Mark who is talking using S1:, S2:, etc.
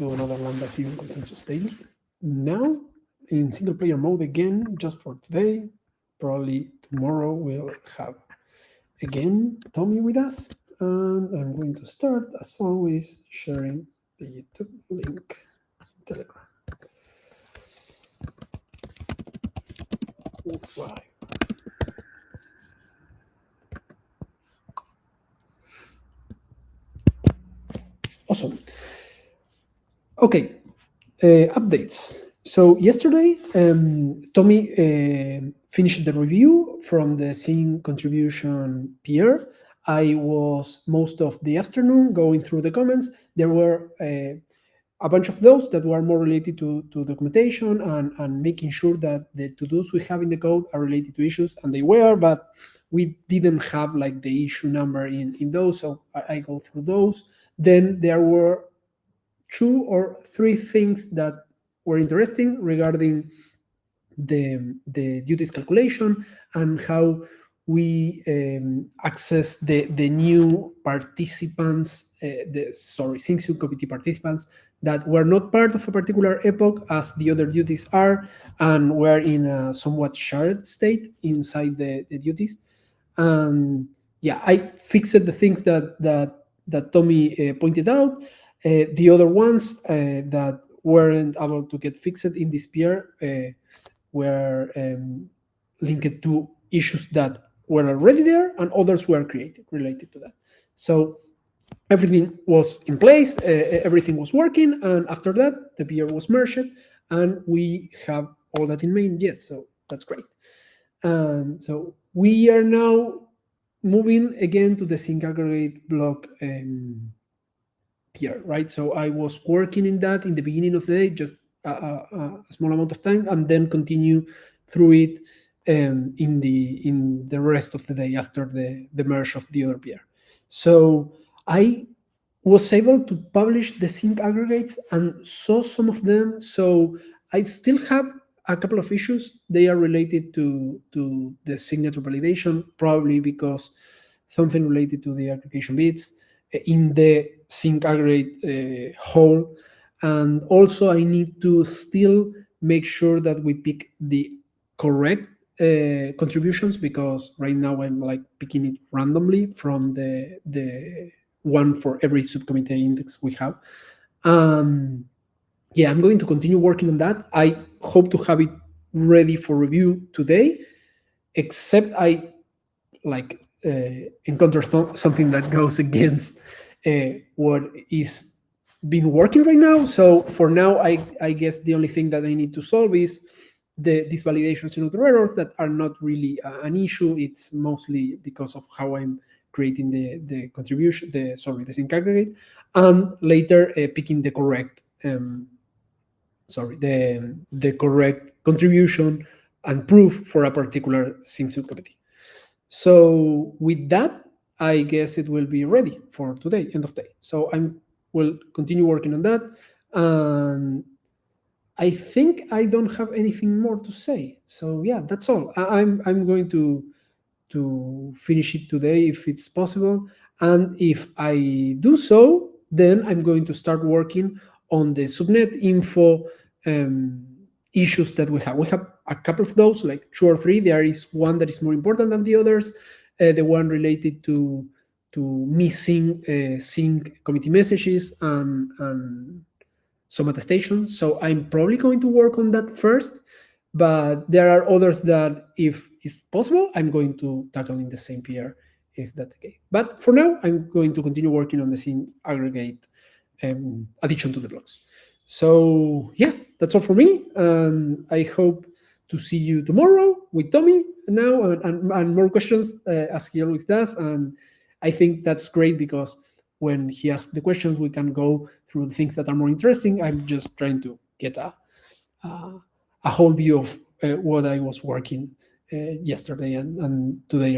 S1: to another Lambda Ethereum Consensus Daily. Now, in single player mode again, just for today. Probably tomorrow we'll have again Tommy with us. And I'm going to start, as always, sharing the YouTube link, Telegram. Right. Awesome. Okay, updates. So yesterday, Tommy finished the review from the Sync contribution peer. I was most of the afternoon going through the comments. There were a bunch of those that were more related to documentation and making sure that the to-dos we have in the code are related to issues, and they were, but we didn't have like the issue number in those, so I go through those. Then there were 2 or 3 things that were interesting regarding the duties calculation and how we access the new participants, Sync subcommittee participants that were not part of a particular epoch as the other duties are, and were in a somewhat shared state inside the duties. And yeah, I fixed the things that Tommy pointed out. The other ones that weren't able to get fixed in this peer were linked to issues that were already there, and others were created related to that. So everything was in place, everything was working, and after that, the peer was merged, and we have all that in main yet, so that's great. So we are now moving again to the Sync aggregate block here, right? So I was working in that in the beginning of the day, just a small amount of time, and then continue through it in the rest of the day after the merge of the other peer. So I was able to publish the Sync aggregates and saw some of them. So I still have a couple of issues. They are related to the signature validation, probably because something related to the aggregation bits in the Sync aggregate whole. And also I need to still make sure that we pick the correct contributions, because right now I'm like picking it randomly from the one for every subcommittee index we have. Yeah, I'm going to continue working on that. I hope to have it ready for review today, except I like encounter something that goes against what is been working right now. So for now, I guess the only thing that I need to solve is these validations and other errors that are not really an issue. It's mostly because of how I'm creating the contribution, the Sync aggregate, and later picking the correct the correct contribution and proof for a particular Sync subcommittee. So with that, I guess it will be ready for today, end of day. So I will continue working on that. And I think I don't have anything more to say. So yeah, that's all. I'm going to finish it today if it's possible. And if I do so, then I'm going to start working on the subnet info issues that we have. We have a couple of those, like 2 or 3. There is one that is more important than the others. The one related to missing Sync committee messages and some attestations. So I'm probably going to work on that first, but there are others that, if it's possible, I'm going to tackle in the same peer, if that's the case. But for now, I'm going to continue working on the Sync aggregate addition to the blocks. So yeah, that's all for me. I hope to see you tomorrow with Tommy now and more questions as he always does. And I think that's great, because when he asks the questions, we can go through the things that are more interesting. I'm just trying to get a whole view of what I was working yesterday and today.